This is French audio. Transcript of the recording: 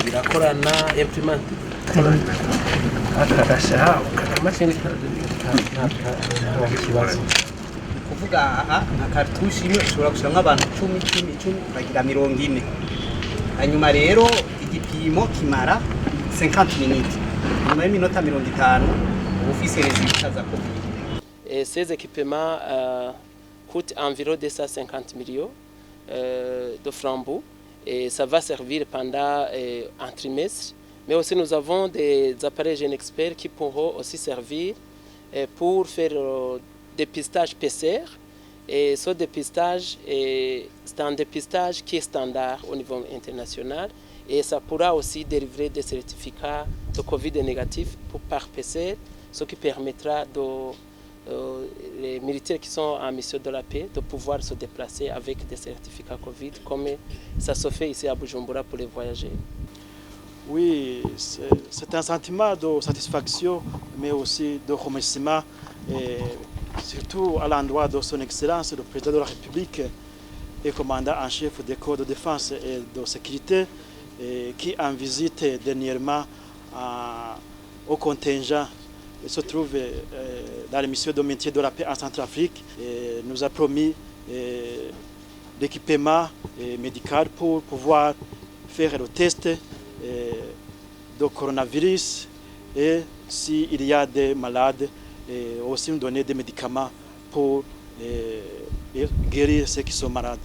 birakorana implement akarasha ukamashini kibazo kuvuga aha nka kartushi imwe ushobora gushiramwo abantu 10 bagira 40. Hanyuma rero igipimo kimara 50 minutes. Nyuma y'iminota 50 ufise résultat za Covid. Ces équipements coûtent environ 250 millions de francs et ça va servir pendant un trimestre. Mais aussi nous avons des appareils jeunes experts qui pourront aussi servir pour faire dépistage PCR. Et ce dépistage, c'est un dépistage qui est standard au niveau international et ça pourra aussi délivrer des certificats de Covid négatif par PCR, ce qui permettra les militaires qui sont en mission de la paix de pouvoir se déplacer avec des certificats Covid comme ça se fait ici à Bujumbura pour les voyageurs. Oui, c'est un sentiment de satisfaction mais aussi de remerciement et surtout à l'endroit de son Excellence, le Président de la République et commandant en chef des corps de défense et de sécurité qui en visite dernièrement au contingent se trouve dans la mission de maintien de la paix en Centrafrique et nous a promis l'équipement médical pour pouvoir faire le test de coronavirus et s'il y a des malades et aussi nous donner des médicaments pour guérir ceux qui sont malades.